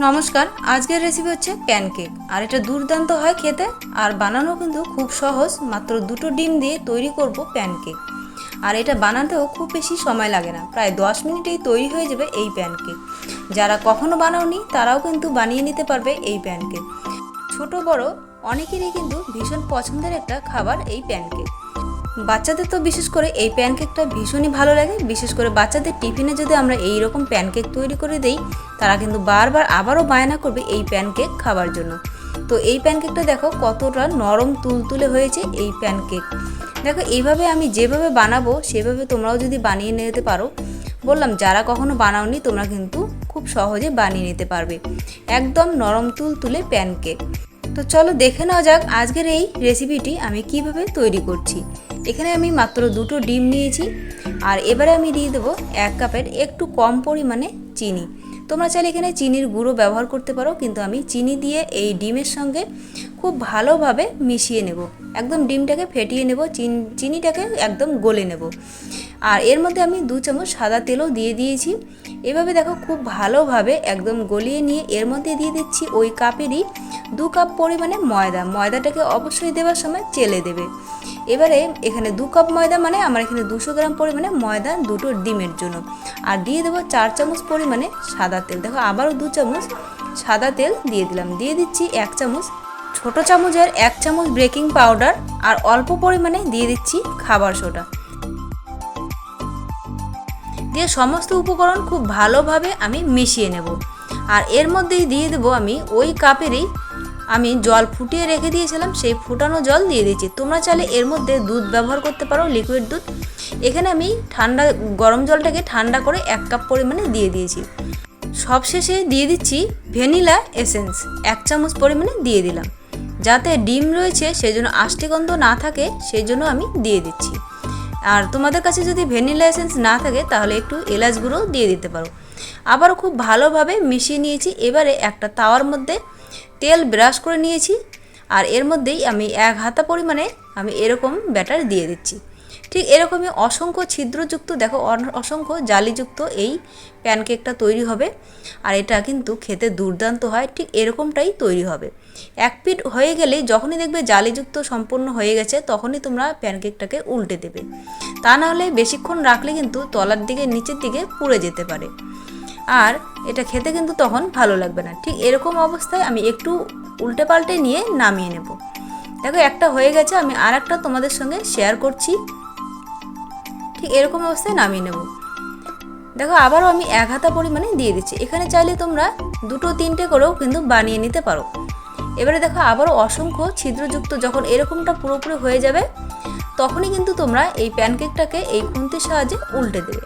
নমস্কার। আজকের রেসিপি হচ্ছে প্যানকেক, আর এটা দুর্দান্ত হয় খেতে, আর বানানো কিন্তু খুব সহজ। মাত্র দুটো ডিম দিয়ে তৈরি করব প্যানকেক, আর এটা বানাতেও খুব বেশি সময় লাগে না, প্রায় 10 মিনিটেই তৈরি হয়ে যাবে এই প্যানকেক। যারা কখনো বানাওনি তারাও কিন্তু বানিয়ে নিতে পারবে এই প্যানকেক। ছোট বড় অনেকেরই কিন্তু ভীষণ পছন্দের একটা খাবার এই প্যানকেক। বাচ্চাদের তো বিশেষ করে এই প্যানকেকটা ভীষণই ভালো লাগে। বিশেষ করে বাচ্চাদের টিফিনে যদি আমরা এই রকম প্যানকেক তৈরি করে দেই, তারা কিন্তু বারবার আবারও বায়না করবে এই প্যানকেক খাবার জন্য। তো এই প্যানকেকটা দেখো কতটা নরম তুলতুলে হয়েছে এই প্যানকেক। দেখো এইভাবে আমি যেভাবে বানাবো সেভাবে তোমরাও যদি বানিয়ে নিতে পারো, বললাম যারা কখনো বানাওনি তোমরা কিন্তু খুব সহজে বানিয়ে নিতে পারবে একদম নরম তুলতুলে প্যানকেক। তো চলো দেখে নেওয়া যাক আজকের এই রেসিপিটি আমি কিভাবে তৈরি করছি। এখানে আমি মাত্র দুটো ডিম নিয়েছি, আর এবারে আমি দিয়ে দেবো 1 কাপের একটু কম পরিমাণে চিনি। তোমরা চাইলে এখানে চিনির গুঁড়ো ব্যবহার করতে পারো, কিন্তু আমি চিনি দিয়ে এই ডিমের সঙ্গে খুব ভালোভাবে মিশিয়ে নেব। একদম ডিমটাকে ফেটিয়ে নেব, চিনিটাকে একদম গলে নেব। আর এর মধ্যে আমি 2 চামচ সাদা তেলও দিয়ে দিয়েছি। এভাবে দেখো খুব ভালোভাবে একদম গলিয়ে নিয়ে এর মধ্যে দিয়ে দিচ্ছি ওই কাপেরই 2 কাপ পরিমাণে ময়দাটাকে অবশ্যই দেওয়ার সময় চেলে দেবে। এবারে এখানে 2 কাপ ময়দা মানে আমার এখানে 200 গ্রাম পরিমাণে ময়দা দুটো ডিমের জন্য। আর দিয়ে দেবো 4 চামচ পরিমাণে সাদা তেল। দেখো আবারও 2 চামচ সাদা তেল দিয়ে দিলাম। দিয়ে দিচ্ছি 1 চামচ ছোট চামচের 1 চামচ বেকিং পাউডার, আর অল্প পরিমাণে দিয়ে দিচ্ছি খাবার সোডা। দিয়ে সমস্ত উপকরণ খুব ভালোভাবে আমি মিশিয়ে নেব। আর এর মধ্যেই দিয়ে দেবো আমি ওই কাপেরই আমি জল ফুটিয়ে রেখে দিয়েছিলাম, সেই ফুটানো জল দিয়ে দিয়েছি। তোমরা চাইলে এর মধ্যে দুধ ব্যবহার করতে পারো, লিকুইড দুধ। এখানে আমি গরম জলটাকে ঠান্ডা করে 1 কাপ পরিমাণে দিয়ে দিয়েছি। সবশেষে দিয়ে দিচ্ছি ভ্যানিলা এসেন্স 1 চামচ পরিমাণে দিয়ে দিলাম। যাতে ডিম রয়েছে সেই জন্য আষ্টে গন্ধ না থাকে, সেই জন্য আমি দিয়ে দিচ্ছি। আর তোমাদের কাছে যদি ভ্যানিলা এসেন্স না থাকে তাহলে একটু এলাচ গুঁড়ো দিয়ে দিতে পারো। আবারও খুব ভালোভাবে মিশিয়ে নিয়েছি। এবারে একটা তাওয়ার মধ্যে তেল ব্রাশ করে নিয়েছি, আর এর মধ্যেই আমি 1 হাতা পরিমাণে আমি এরকম ব্যাটার দিয়ে দিচ্ছি। ঠিক এরকমই অসংখ্য ছিদ্রযুক্ত, দেখো অসংখ্য জালিযুক্ত এই প্যানকেকটা তৈরি হবে। আর এটা কিন্তু খেতে দুর্দান্ত হয়, ঠিক এরকমটাই তৈরি হবে। 1 পিঠ হয়ে গেলেই যখনই দেখবে জালিযুক্ত সম্পূর্ণ হয়ে গেছে, তখনই তোমরা প্যানকেকটাকে উল্টে দেবে। তা নাহলে বেশিক্ষণ রাখলে কিন্তু তলার দিকে নিচের দিকে পুড়ে যেতে পারে, আর এটা খেতে কিন্তু তখন ভালো লাগবে না। ঠিক এরকম অবস্থায় আমি একটু উল্টে পাল্টে নিয়ে নামিয়ে নেব। দেখো একটা হয়ে গেছে, আমি আর একটা তোমাদের সঙ্গে শেয়ার করছি। ঠিক এরকম অবস্থায় নামিয়ে নেব। দেখো আবারও আমি 1 হাতা পরিমাণে দিয়ে দিচ্ছি। এখানে চাইলে তোমরা 2-3টে করেও কিন্তু বানিয়ে নিতে পারো। এবারে দেখো আবারও অসংখ্য ছিদ্রযুক্ত যখন এরকমটা পুরোপুরি হয়ে যাবে, তখনই কিন্তু তোমরা এই প্যানকেকটাকে এই খুন্তির সাহায্যে উল্টে দেবে।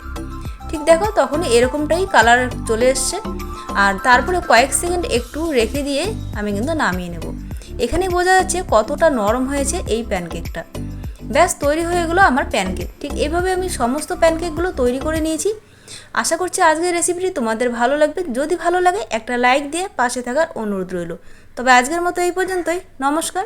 ঠিক দেখো তখনই এরকমটাই কালার চলে এসছে। আর তারপরে কয়েক সেকেন্ড একটু রেখে দিয়ে আমি কিন্তু নামিয়ে নেব। এখানেই বোঝা যাচ্ছে কতটা নরম হয়েছে এই প্যানকেকটা। ব্যাস তৈরি হয়ে গেলো আমার প্যানকেক। ঠিক এভাবে আমি সমস্ত প্যানকেকগুলো তৈরি করে নিয়েছি। আশা করছি আজকের রেসিপিটি তোমাদের ভালো লাগবে। যদি ভালো লাগে একটা লাইক দিয়ে পাশে থাকার অনুরোধ রইল। তবে আজকের মতো এই পর্যন্তই। নমস্কার।